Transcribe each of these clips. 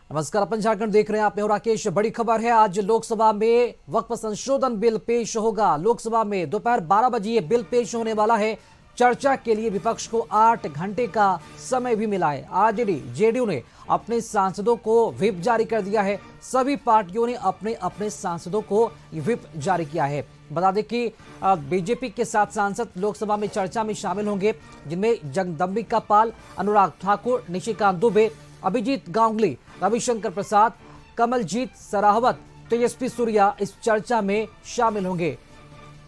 नमस्कार, अपन झारखंड देख रहे हैं। आप में राकेश। बड़ी खबर है, आज लोकसभा में वक्फ संशोधन बिल पेश होगा। लोकसभा में दोपहर 12 बजे ये बिल पेश होने वाला है। चर्चा के लिए विपक्ष को 8 घंटे का समय भी मिला है। आरजेडी जेडीयू ने अपने सांसदों को व्हिप जारी कर दिया है। सभी पार्टियों ने अपने अपने सांसदों को व्हिप जारी किया है। बता दें कि बीजेपी के 7 सांसद लोकसभा में चर्चा में शामिल होंगे, जिनमें जगदम्बिका पाल, अनुराग ठाकुर, निशिकांत दुबे, अभिजीत गांगुली, रविशंकर प्रसाद, कमलजीत सरावत, तेजस्वी सूर्या इस चर्चा में शामिल होंगे।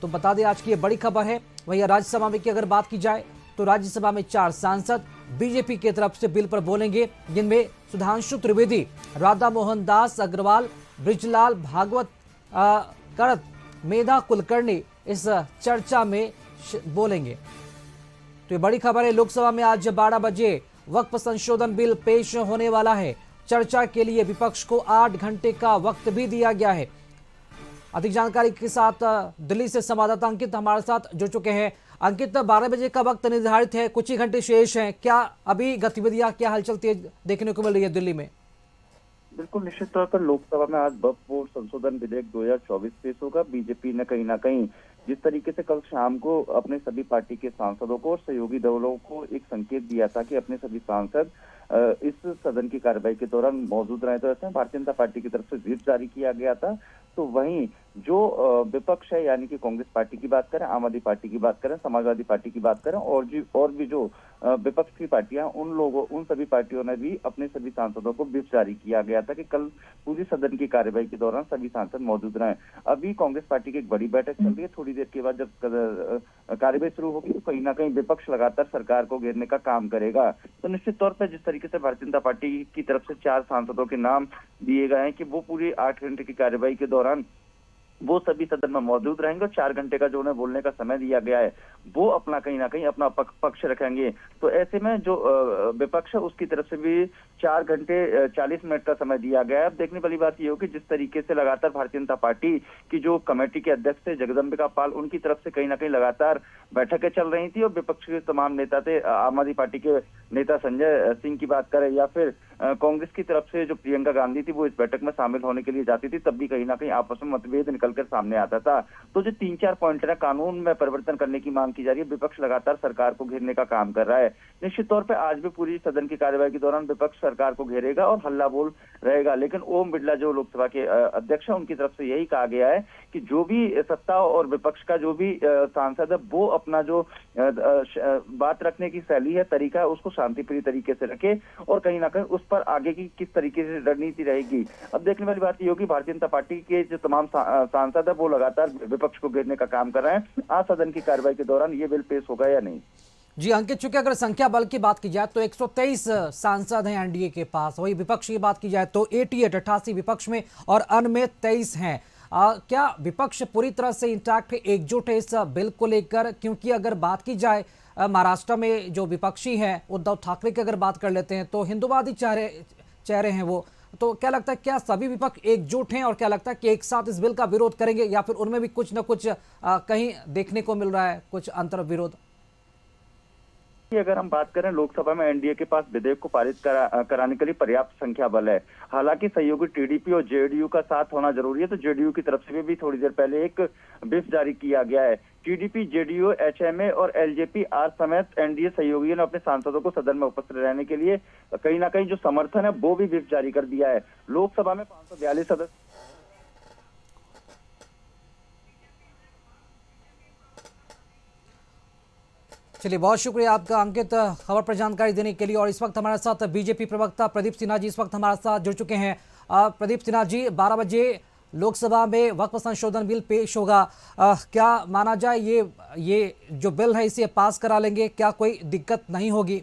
तो बता दें, आज की ये बड़ी खबर है। वहीं राज्यसभा में की अगर बात की जाए तो राज्यसभा में 4 सांसद बीजेपी की तरफ से बिल पर बोलेंगे, जिनमें सुधांशु त्रिवेदी, राधा मोहन दास अग्रवाल, ब्रिजलाल भागवत करत, मेधा कुलकर्णी इस चर्चा में बोलेंगे। तो ये बड़ी खबर है। लोकसभा में आज 12 बजे वक्फ संशोधन बिल पेश होने वाला है। चर्चा के लिए विपक्ष को 8 घंटे का वक्त भी दिया गया है। अधिक जानकारी के साथ दिल्ली से संवाददाता अंकित हमारे साथ जुड़ चुके हैं। अंकित, 12 बजे का वक्त निर्धारित है, कुछ ही घंटे शेष हैं। क्या अभी गतिविधियां, क्या हलचल तेज देखने को मिल रही है दिल्ली में? बिल्कुल, निश्चित तौर पर लोकसभा में आज वक्फ बोर्ड संशोधन विधेयक 2024 पेश होगा। बीजेपी ने कहीं ना कहीं जिस तरीके से कल शाम को अपने सभी पार्टी के सांसदों को और सहयोगी दलों को एक संकेत दिया था कि अपने सभी सांसद इस सदन की कार्रवाई के दौरान मौजूद रहे, तो ऐसे में भारतीय जनता पार्टी की तरफ से व्हिप जारी किया गया था। तो वहीं जो विपक्ष है, यानी कि कांग्रेस पार्टी की बात करें, आम आदमी पार्टी की बात करें, समाजवादी पार्टी की बात करें और भी जो विपक्ष की पार्टियां, उन सभी पार्टियों ने भी अपने सभी सांसदों को व्हिप जारी किया गया था कि कल पूरी सदन की कार्रवाई के दौरान सभी सांसद मौजूद रहे। अभी कांग्रेस पार्टी की एक बड़ी बैठक चल रही है। थोड़ी देर के बाद जब कार्रवाई शुरू होगी तो कहीं ना कहीं विपक्ष लगातार सरकार को घेरने का काम करेगा। तो निश्चित तौर पर जिस तरीके से भारतीय जनता पार्टी की तरफ से 4 सांसदों के नाम दिए गए हैं कि वो पूरी 8 घंटे की कार्रवाई के दौरान वो सभी सदन में मौजूद रहेंगे और 4 घंटे का जो उन्हें बोलने का समय दिया गया है वो अपना कहीं ना कहीं अपना पक्ष रखेंगे। तो ऐसे में जो विपक्ष है उसकी तरफ से भी 4 घंटे 40 मिनट का समय दिया गया है। अब देखने वाली बात ये होगी जिस तरीके से लगातार भारतीय जनता पार्टी की जो कमेटी के अध्यक्ष थे जगदम्बिका पाल, उनकी तरफ से कहीं ना कहीं लगातार बैठकें चल रही थी और विपक्ष के तमाम नेता थे, आम आदमी पार्टी के नेता संजय सिंह की बात करें या फिर कांग्रेस की तरफ से जो प्रियंका गांधी थी, वो इस बैठक में शामिल होने के लिए जाती थी, तब भी कहीं ना कहीं आपस में मतभेद निकलकर सामने आता था। तो जो 3-4 पॉइंट है, कानून में परिवर्तन करने की मांग की जा रही है, विपक्ष लगातार सरकार को घेरने का काम कर रहा है। निश्चित तौर पर आज भी पूरी सदन की कार्यवाही के दौरान विपक्ष सरकार को घेरेगा और हल्ला बोल रहेगा। लेकिन ओम बिरला जो लोकसभा के अध्यक्ष है, उनकी तरफ से यही कहा गया है कि जो भी सत्ता और विपक्ष का जो भी सांसद है, वो अपना जो बात रखने की शैली है, तरीका है, उसको शांतिप्रिय तरीके से रखे और कहीं ना कहीं उस पर आगे की किस तरीके से रणनीति रहेगी। अब देखने वाली बात ये होगी भारतीय जनता पार्टी के जो तमाम सांसद है वो लगातार विपक्ष को घेरने का काम कर रहे हैं। आज सदन की कार्रवाई के दौरान ये बिल पेश होगा या नहीं? जी अंकित, चूंकि अगर संख्या बल की बात की जाए तो 123 सांसद हैं एनडीए के पास। वही विपक्ष की बात की जाए तो 88 विपक्ष में और अन्य में 23 हैं। क्या विपक्ष पूरी तरह से इंटैक्ट है, एकजुट है इस बिल को लेकर? क्योंकि अगर बात की जाए महाराष्ट्र में जो विपक्षी हैं उद्धव ठाकरे की अगर बात कर लेते हैं तो हिंदुवादी चेहरे हैं वो। तो क्या लगता है, क्या सभी विपक्ष एकजुट हैं और क्या लगता है कि एक साथ इस बिल का विरोध करेंगे या फिर उनमें भी कुछ न कुछ कहीं देखने को मिल रहा है कुछ अंतर विरोध? अगर हम बात करें, लोकसभा में एनडीए के पास विधेयक को पारित कराने के लिए पर्याप्त संख्या बल है। हालांकि सहयोगी टीडीपी और जेडीयू का साथ होना जरूरी है, तो जेडीयू की तरफ से भी थोड़ी देर पहले एक व्हिप जारी किया गया है। टीडीपी, जेडीयू, एचएमए और एलजेपी आर समेत एनडीए सहयोगियों ने अपने सांसदों को सदन में उपस्थित रहने के लिए कहीं ना कहीं जो समर्थन है वो भी व्हिप जारी कर दिया है। लोकसभा में 542 सदस्य। चलिए, बहुत शुक्रिया आपका अंकित खबर पर जानकारी देने के लिए। और इस वक्त हमारे साथ बीजेपी प्रवक्ता प्रदीप सिन्हा जी इस वक्त हमारे साथ जुड़ चुके हैं। प्रदीप सिन्हा जी, 12 बजे लोकसभा में वक्फ संशोधन बिल पेश होगा। क्या माना जाए ये जो बिल है इसे पास करा लेंगे? क्या कोई दिक्कत नहीं होगी?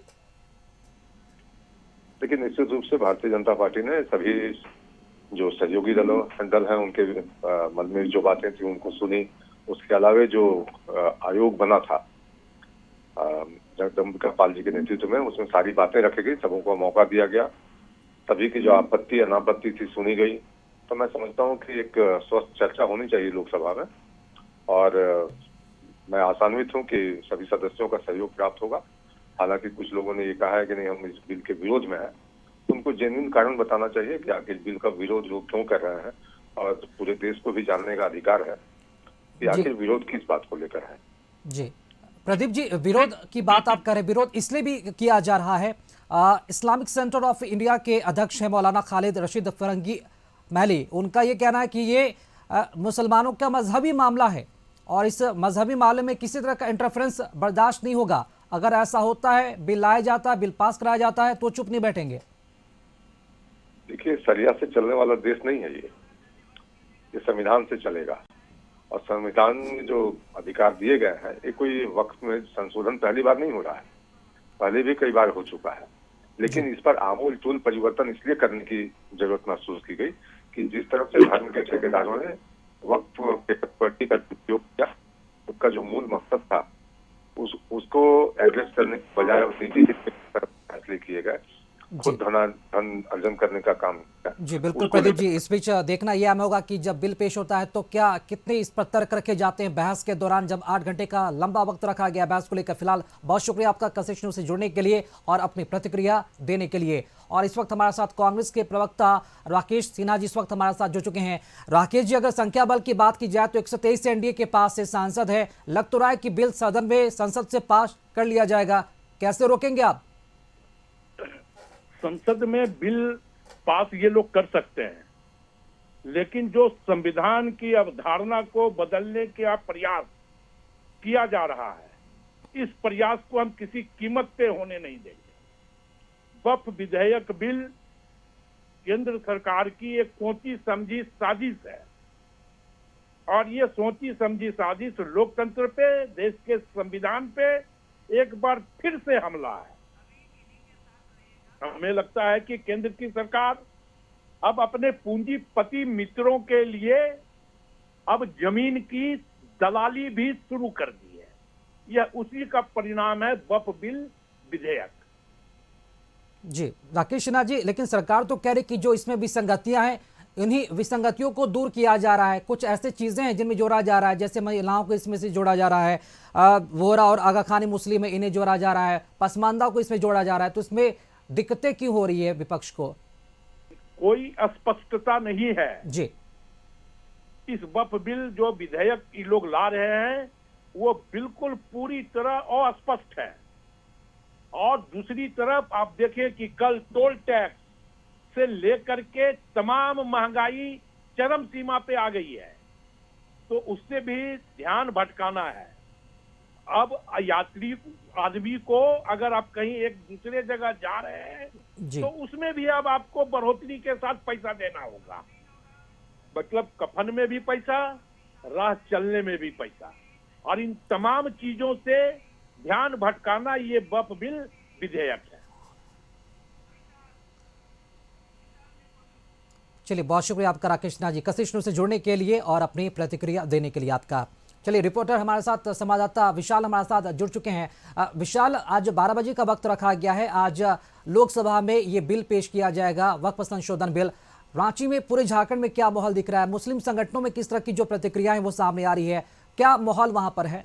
लेकिन निश्चित रूप से भारतीय जनता पार्टी ने सभी जो सहयोगी दल हैं उनके मन में जो बातें थी उनको सुनी। उसके अलावा जो आयोग बना था जगदम्बिका पाल जी के नेतृत्व में, उसमें सारी बातें रखी गई, सबों को मौका दिया गया, सभी की जो आपत्ति अनापत्ति थी सुनी गई। तो मैं समझता हूं कि एक स्वस्थ चर्चा होनी चाहिए लोकसभा में और मैं आशान्वित हूं कि सभी सदस्यों का सहयोग प्राप्त होगा। हालांकि कुछ लोगों ने ये कहा है कि नहीं, हम इस बिल के विरोध में हैं, उनको जेन्युइन कारण बताना चाहिए कि आखिर बिल का विरोध लोग क्यों कर रहे हैं, और पूरे देश को भी जानने का अधिकार है कि जी आखिर विरोध किस बात को लेकर है। जी प्रदीप जी, विरोध की बात आप करें, विरोध इसलिए भी किया जा रहा है। इस्लामिक सेंटर ऑफ इंडिया के अध्यक्ष हैं मौलाना खालिद रशीद फरंगी महली। उनका ये कहना है कि ये मुसलमानों का मजहबी मामला है और इस मजहबी मामले में किसी तरह का इंटरफेरेंस बर्दाश्त नहीं होगा। अगर ऐसा होता है, बिल लाया जाता है, बिल पास कराया जाता है, तो चुप नहीं बैठेंगे। देखिए, शरिया से चलने वाला देश नहीं है ये संविधान से चलेगा, और संविधान में जो अधिकार दिए गए हैं ये कोई वक्त में संशोधन पहली बार नहीं हो रहा है, पहले भी कई बार हो चुका है। लेकिन इस पर आमूल चूल परिवर्तन इसलिए करने की जरूरत महसूस की गई कि जिस तरह से धर्म के ठेकेदारों ने वक्फ के प्रॉपर्टी का उपयोग किया, उसका जो मूल मकसद था उसको एड्रेस करने के बजाय नीति के फैसले किए गए, खुद धन अर्जन करने का काम किया। जी बिल्कुल प्रदीप जी, इस बीच देखना यह हमें होगा कि जब बिल पेश होता है तो क्या कितने इस पर तर्क रखे जाते हैं बहस के दौरान, जब 8 घंटे का लंबा वक्त रखा गया बहस को लेकर। फिलहाल बहुत शुक्रिया आपका कशिश न्यूज़ से जुड़ने के लिए और अपनी प्रतिक्रिया देने के लिए। और इस वक्त हमारे साथ कांग्रेस के प्रवक्ता राकेश सिन्हा जी इस वक्त हमारे साथ जुड़ चुके हैं। राकेश जी, अगर संख्या बल की बात की जाए तो 123 से एनडीए के पास से सांसद है, लग तो रहा है कि बिल सदन में संसद से पास कर लिया जाएगा, कैसे रोकेंगे आप? संसद में बिल पास ये लोग कर सकते हैं, लेकिन जो संविधान की अवधारणा को बदलने का प्रयास किया जा रहा है, इस प्रयास को हम किसी कीमत पे होने नहीं देंगे। वक्फ विधेयक बिल केंद्र सरकार की एक सोची समझी साजिश है, और ये सोची समझी साजिश लोकतंत्र पे, देश के संविधान पे एक बार फिर से हमला है। हमें लगता है कि केंद्र की सरकार अब अपने पूंजीपति मित्रों के लिए अब जमीन की दलाली भी शुरू कर दी है। यह उसी का परिणाम है वक्फ बिल विधेयक। जी राकेश सिन्हा जी, लेकिन सरकार तो कह रही कि जो इसमें विसंगतियां हैं, इन्हीं विसंगतियों को दूर किया जा रहा है। कुछ ऐसे चीजें हैं जिनमें जोड़ा जा रहा है, जैसे महिलाओं को इसमें से जोड़ा जा रहा है, वोहरा और आगा खानी मुस्लिम है, इन्हें जोड़ा जा रहा है, पसमानदा को इसमें जोड़ा जा रहा है। तो इसमें दिक्कतें क्यों हो रही है विपक्ष को? कोई अस्पष्टता नहीं है जी। इस वक्फ बिल जो विधेयक ये लोग ला रहे हैं वो बिल्कुल पूरी तरह अस्पष्ट है। और दूसरी तरफ आप देखें कि कल टोल टैक्स से लेकर के तमाम महंगाई चरम सीमा पे आ गई है, तो उससे भी ध्यान भटकाना है। अब यात्री आदमी को अगर आप कहीं एक दूसरे जगह जा रहे हैं तो उसमें भी अब आपको बढ़ोतरी के साथ पैसा देना होगा, मतलब कफन में भी पैसा, राह चलने में भी पैसा, और इन तमाम चीजों से ध्यान भटकाना ये वक्फ बिल विधेयक है। चलिए, बहुत शुक्रिया आपका राकेश सिन्हा जी कशिश न्यूज़ से जुड़ने के लिए और अपनी प्रतिक्रिया देने के लिए आपका। चलिए, रिपोर्टर हमारे साथ संवाददाता विशाल हमारे साथ जुड़ चुके हैं। विशाल, आज 12 बजे का वक्त रखा गया है, आज लोकसभा में ये बिल पेश किया जाएगा, वक्फ संशोधन बिल। रांची में, पूरे झारखंड में क्या माहौल दिख रहा है? मुस्लिम संगठनों में किस तरह की जो प्रतिक्रियाएं वो सामने आ रही है, क्या माहौल वहां पर है?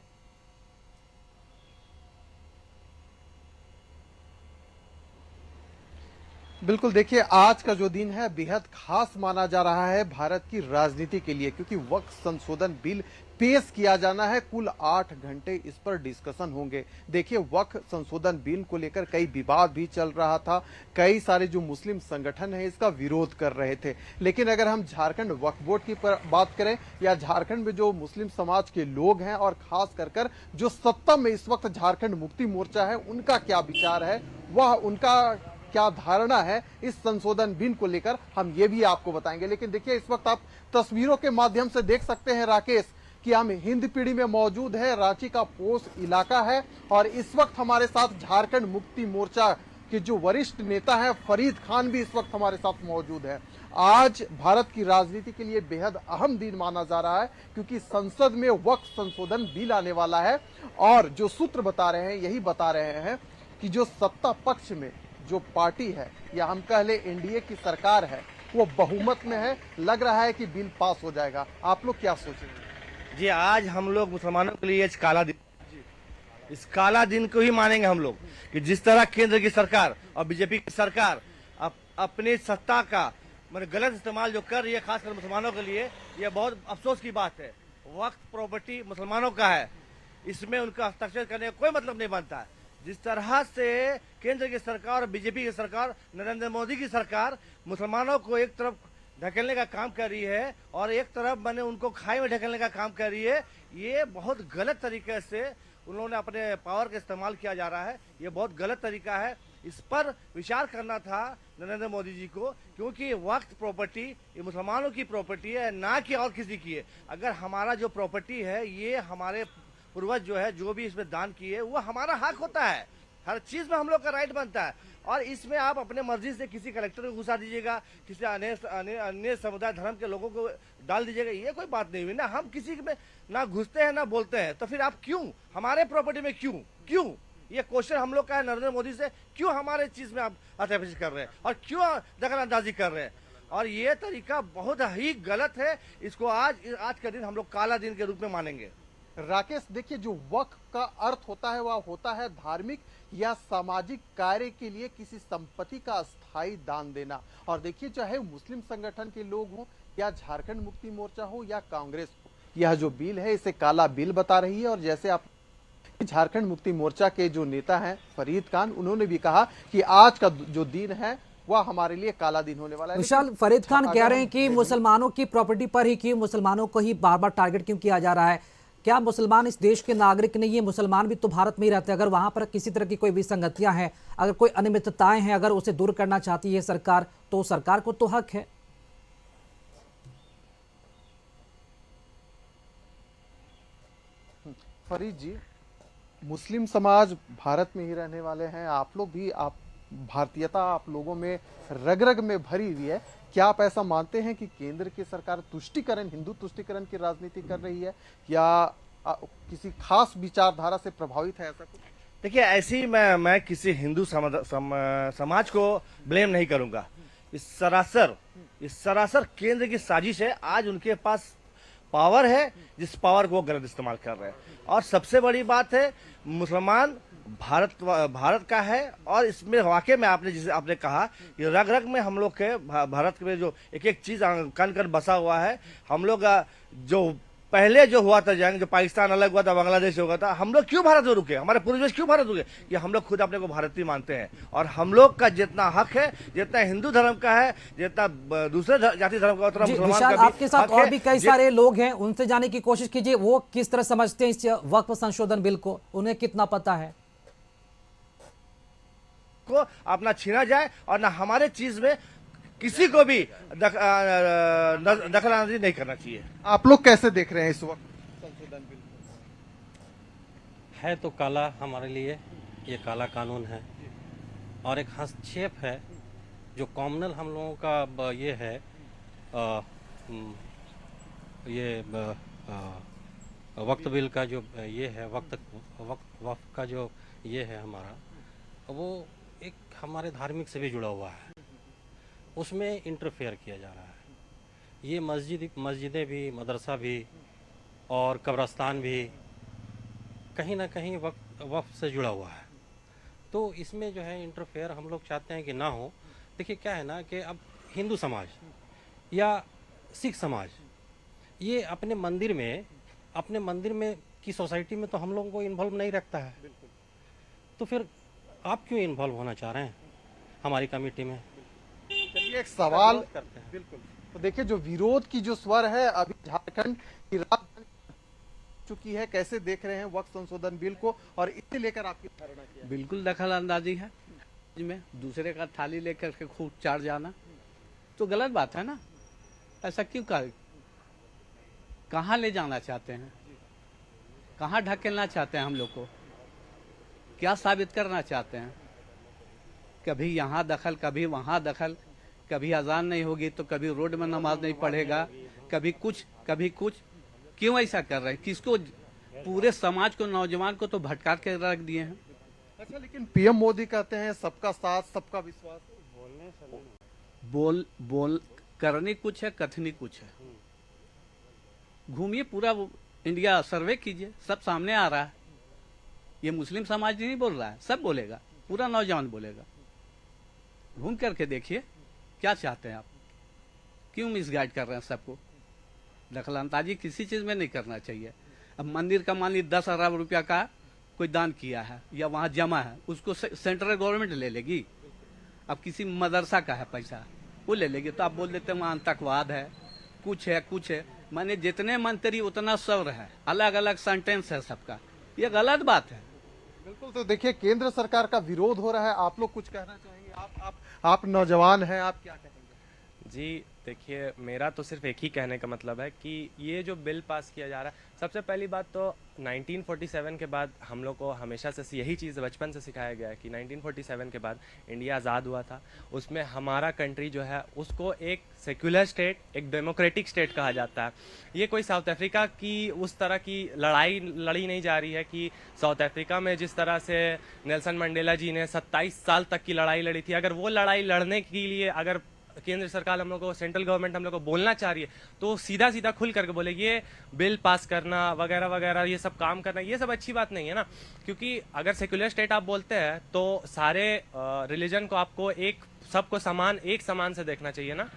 बिल्कुल, देखिए आज का जो दिन है बेहद खास माना जा रहा है भारत की राजनीति के लिए, क्योंकि वक्फ संशोधन बिल पेश किया जाना है। कुल 8 घंटे इस पर डिस्कशन होंगे। देखिए, वक्फ संशोधन बिल को लेकर कई विवाद भी चल रहा था, कई सारे जो मुस्लिम संगठन हैं इसका विरोध कर रहे थे। लेकिन अगर हम झारखंड वक्फ बोर्ड की बात करें या झारखंड में जो मुस्लिम समाज के लोग हैं और खास कर जो सत्ता में इस वक्त झारखंड मुक्ति मोर्चा है, उनका क्या विचार है, वह उनका क्या धारणा है इस संशोधन बिल को लेकर, हम ये भी आपको बताएंगे। लेकिन देखिए, इस वक्त आप तस्वीरों के माध्यम से देख सकते हैं राकेश कि हम हिंद पीढ़ी में मौजूद है, रांची का पोस इलाका है, और इस वक्त हमारे साथ झारखंड मुक्ति मोर्चा के जो वरिष्ठ नेता है फरीद खान भी इस वक्त हमारे साथ मौजूद है। आज भारत की राजनीति के लिए बेहद अहम दिन माना जा रहा है, क्योंकि संसद में वक्फ संशोधन बिल आने वाला है, और जो सूत्र बता रहे हैं यही बता रहे हैं कि जो सत्ता पक्ष में जो पार्टी है या हम कह ले एनडीए की सरकार है, वो बहुमत में है। लग रहा है कि बिल पास हो जाएगा। आप लोग क्या सोचेंगे? जी, आज हम लोग मुसलमानों के लिए काला दिन, इस काला दिन को ही मानेंगे हम लोग कि जिस तरह केंद्र की सरकार और बीजेपी की सरकार अब अपनी सत्ता का मतलब गलत इस्तेमाल जो कर रही है, खासकर मुसलमानों के लिए ये बहुत अफसोस की बात है। वक्त प्रॉपर्टी मुसलमानों का है, इसमें उनका हस्ताक्षर करने का कोई मतलब नहीं बनता है। जिस तरह से केंद्र की सरकार और बीजेपी की सरकार, नरेंद्र मोदी की सरकार मुसलमानों को एक तरफ ढकेलने का काम कर रही है और एक तरफ मैंने उनको खाई में ढकेलने का काम कर रही है, ये बहुत गलत तरीके से उन्होंने अपने पावर का इस्तेमाल किया जा रहा है। ये बहुत गलत तरीका है, इस पर विचार करना था नरेंद्र मोदी जी को, क्योंकि वक्त प्रॉपर्टी ये मुसलमानों की प्रॉपर्टी है, ना कि और किसी की है। अगर हमारा जो प्रॉपर्टी है ये हमारे पूर्वज जो है जो भी इसमें दान किए वो हमारा हक होता है, हर चीज में हम लोग का राइट बनता है। और इसमें आप अपने मर्जी से किसी कलेक्टर को घुसा दीजिएगा, किसी अन्य समुदाय धर्म के लोगों को डाल दीजिएगा, ये कोई बात नहीं हुई ना। हम किसी में ना घुसते हैं ना बोलते हैं, तो फिर आप क्यों हमारे प्रॉपर्टी में क्यों ये क्वेश्चन हम लोग का है नरेंद्र मोदी से, क्यों हमारे चीज में आप हस्तक्षेप कर रहे हैं और क्यों दखलंदाजी कर रहे हैं। और ये तरीका बहुत ही गलत है, इसको आज का दिन हम लोग काला दिन के रूप में मानेंगे। राकेश, देखिए जो वक्फ का अर्थ होता है वह होता है धार्मिक या सामाजिक कार्य के लिए किसी संपत्ति का अस्थायी दान देना। और देखिए चाहे मुस्लिम संगठन के लोग हों या झारखंड मुक्ति मोर्चा हो या कांग्रेस हो, यह जो बिल है इसे काला बिल बता रही है। और जैसे आप झारखंड मुक्ति मोर्चा के जो नेता हैं फरीद खान, उन्होंने भी कहा कि आज का जो दिन है वह हमारे लिए काला दिन होने वाला है। विशाल, फरीद खान कह रहे हैं कि मुसलमानों की प्रॉपर्टी पर ही क्यों, मुसलमानों को ही बार बार टारगेट क्यों किया जा रहा है? क्या मुसलमान इस देश के नागरिक नहीं है? मुसलमान भी तो भारत में ही रहते हैं। अगर वहां पर किसी तरह की कोई विसंगतियां हैं, अगर कोई अनियमितताएं हैं, अगर उसे दूर करना चाहती है सरकार, तो सरकार को तो हक है। फरीद जी, मुस्लिम समाज भारत में ही रहने वाले हैं, आप लोग भी, आप भारतीयता आप लोगों में रग रग में भरी हुई है। क्या आप ऐसा मानते हैं कि केंद्र की सरकार तुष्टीकरण, हिंदू तुष्टीकरण की राजनीति कर रही है या किसी खास विचारधारा से प्रभावित है, ऐसा कुछ? देखिए, ऐसी मैं किसी हिंदू समाज को ब्लेम नहीं करूंगा। इस सरासर केंद्र की साजिश है। आज उनके पास पावर है, जिस पावर को वो गलत इस्तेमाल कर रहे हैं। और सबसे बड़ी बात है, मुसलमान भारत का है और इसमें वाकई में आपने जिसे आपने कहा कि रग रग में हम लोग के भारत में जो एक एक चीज कन कन बसा हुआ है। हम लोग जो पहले जो हुआ था जंग, जो पाकिस्तान अलग हुआ था, बांग्लादेश हुआ था, हम लोग क्यों भारत में रुके? हमारे पूर्वज क्यों भारत रुके? कि हम लोग खुद अपने को भारतीय मानते हैं और हम लोग का जितना हक है, जितना हिंदू धर्म का है, जितना दूसरे जाति धर्म का, उतना मुसलमान का भी आपके साथ और भी कई सारे लोग हैं, उनसे जाने की कोशिश कीजिए वो किस तरह समझते हैं इस वक्फ संशोधन बिल को, उन्हें कितना पता है को अपना छीना जाए और ना हमारे चीज में किसी को भी दखलंदाजी नहीं करना चाहिए। आप लोग कैसे देख रहे हैं इस वक्त संशोधन बिल? है तो काला हमारे लिए, ये काला कानून है और एक हस्तक्षेप है जो कॉमनल हम लोगों का ये है। वक्त बिल का जो ये है, वक्त का जो ये है हमारा, वो एक हमारे धार्मिक से भी जुड़ा हुआ है, उसमें इंटरफेयर किया जा रहा है। ये मस्जिदें भी, मदरसा भी और कब्रस्तान भी कहीं ना कहीं वक्फ से जुड़ा हुआ है। तो इसमें जो है इंटरफेयर हम लोग चाहते हैं कि ना हो। देखिए क्या है ना कि अब हिंदू समाज या सिख समाज ये अपने मंदिर में की सोसाइटी में तो हम लोगों को इन्वॉल्व नहीं रखता है। तो फिर आप क्यों इन्वॉल्व होना चाह रहे हैं हमारी कमेटी में? चलिए एक सवाल करते हैं। बिल्कुल, तो देखिए जो विरोध की जो स्वर है अभी झारखंड की राजधानी चुकी है, कैसे देख रहे हैं वक्फ संशोधन बिल को और इसे लेकर आपकी धारणा क्या है? बिल्कुल दखल अंदाजी है में दूसरे का थाली लेकर के खूब चाट जाना तो गलत बात है ना। ऐसा क्यों कर, कहाँ ले जाना चाहते हैं, कहाँ ढकेलना चाहते हैं हम लोग को, क्या साबित करना चाहते हैं? कभी यहाँ दखल, कभी वहाँ दखल, कभी अजान नहीं होगी तो कभी रोड में नमाज नहीं पढ़ेगा, कभी कुछ कभी कुछ। क्यों ऐसा कर रहे हैं? किसको? पूरे समाज को, नौजवान को तो भटका के रख दिए हैं। अच्छा, लेकिन पीएम मोदी कहते हैं सबका साथ सबका विश्वास। बोल करनी कुछ है, कथनी कुछ है। घूमिए पूरा इंडिया, सर्वे कीजिए, सब सामने आ रहा है। ये मुस्लिम समाज नहीं बोल रहा है, सब बोलेगा, पूरा नौजवान बोलेगा। घूम करके देखिए। क्या चाहते हैं आप? क्यों मिसगाइड कर रहे हैं सबको? दखलंदाजी किसी चीज़ में नहीं करना चाहिए। अब मंदिर का मान लीजिए 10 अरब रुपया का कोई दान किया है या वहाँ जमा है, उसको सेंट्रल गवर्नमेंट ले लेगी। अब किसी मदरसा का है पैसा, वो ले लेगी, तो आप बोल देते हैं वहाँ आतंकवाद है, कुछ है। माने जितने मंत्री उतना सब्र है, अलग अलग सेंटेंस है सबका, ये गलत बात है। बिल्कुल। तो देखिए, केंद्र सरकार का विरोध हो रहा है, आप लोग कुछ कहना चाहेंगे? आप नौजवान हैं, आप क्या कहेंगे? जी देखिए, मेरा तो सिर्फ एक ही कहने का मतलब है कि ये जो बिल पास किया जा रहा है, सबसे पहली बात तो 1947 के बाद हम लोग को हमेशा से यही चीज़ बचपन से सिखाया गया है कि 1947 के बाद इंडिया आज़ाद हुआ था, उसमें हमारा कंट्री जो है उसको एक सेक्युलर स्टेट, एक डेमोक्रेटिक स्टेट कहा जाता है। ये कोई साउथ अफ्रीका की उस तरह की लड़ाई लड़ी नहीं जा रही है कि साउथ अफ्रीका में जिस तरह से नेल्सन मंडेला जी ने 27 साल तक की लड़ाई लड़ी थी, अगर वो लड़ाई लड़ने के लिए अगर केंद्र सरकार हम लोग को, सेंट्रल गवर्नमेंट हम लोग को बोलना चाह रही है, तो सीधा सीधा खुल करके बोले ये बिल पास करना वगैरह वगैरह, ये सब काम करना, ये सब अच्छी बात नहीं है ना। क्योंकि अगर सेक्युलर स्टेट आप बोलते हैं तो सारे रिलीजन को आपको सबको एक समान से देखना चाहिए ना।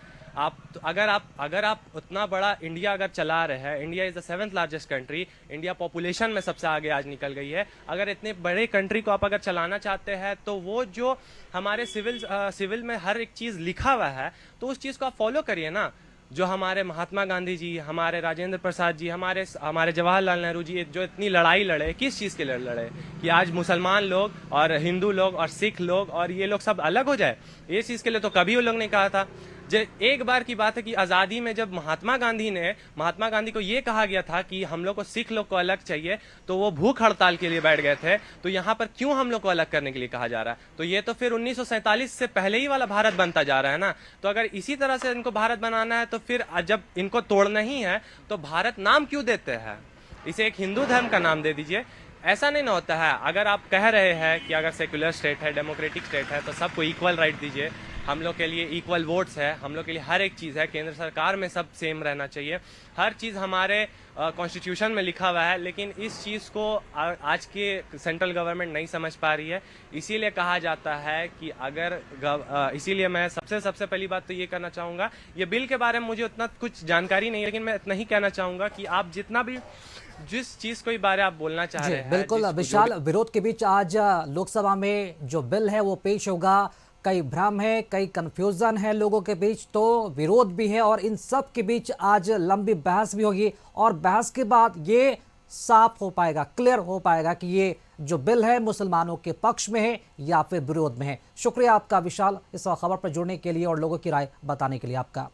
अगर आप उतना बड़ा इंडिया अगर चला रहे हैं, India is the 7th largest country, India population में सबसे आगे आज निकल गई है। अगर इतने बड़े कंट्री को आप अगर चलाना चाहते हैं तो वो जो हमारे सिविल में हर एक चीज़ लिखा हुआ है तो उस चीज़ को आप फॉलो करिए ना। जो हमारे महात्मा गांधी जी, हमारे राजेंद्र प्रसाद जी, हमारे जवाहरलाल नेहरू जी जो इतनी लड़ाई लड़े, किस चीज़ के लिए लड़े कि आज मुसलमान लोग और हिंदू लोग और सिख लोग और ये लोग सब अलग हो जाए, ये चीज़ के लिए तो कभी वो लोग नहीं कहा था। एक बार की बात है कि आज़ादी में जब महात्मा गांधी को ये कहा गया था कि हम लोग को सिख लोग को अलग चाहिए, तो वो भूख हड़ताल के लिए बैठ गए थे। तो यहाँ पर क्यों हम लोग को अलग करने के लिए कहा जा रहा है? तो ये तो फिर 1947 से पहले ही वाला भारत बनता जा रहा है ना। तो अगर इसी तरह से इनको भारत बनाना है तो फिर जब इनको तोड़ना ही है तो भारत नाम क्यों देते हैं? इसे एक हिंदू धर्म का नाम दे दीजिए। ऐसा नहीं ना होता है। अगर आप कह रहे हैं कि अगर सेक्युलर स्टेट है, डेमोक्रेटिक स्टेट है, तो सबको इक्वल राइट दीजिए। हम लोग के लिए इक्वल वोट्स है, हम लोग के लिए हर एक चीज़ है, केंद्र सरकार में सब सेम रहना चाहिए, हर चीज़ हमारे कॉन्स्टिट्यूशन में लिखा हुआ है। लेकिन इस चीज़ को आज के सेंट्रल गवर्नमेंट नहीं समझ पा रही है। इसीलिए कहा जाता है कि इसीलिए मैं सबसे पहली बात तो ये करना चाहूँगा, ये बिल के बारे में मुझे उतना कुछ जानकारी नहीं है, लेकिन मैं इतना ही कहना चाहूँगा कि आप जितना भी जिस चीज को बारे आप बोलना चाह रहे हैं, बिल्कुल विशाल, विरोध के बीच आज लोकसभा में जो बिल है वो पेश होगा। कई भ्रम है, कई कंफ्यूजन है लोगों के बीच, तो विरोध भी है और इन सब के बीच आज लंबी बहस भी होगी और बहस के बाद ये साफ हो पाएगा, क्लियर हो पाएगा कि ये जो बिल है मुसलमानों के पक्ष में है या फिर विरोध में है। शुक्रिया आपका विशाल, इस खबर पर जुड़ने के लिए और लोगों की राय बताने के लिए आपका।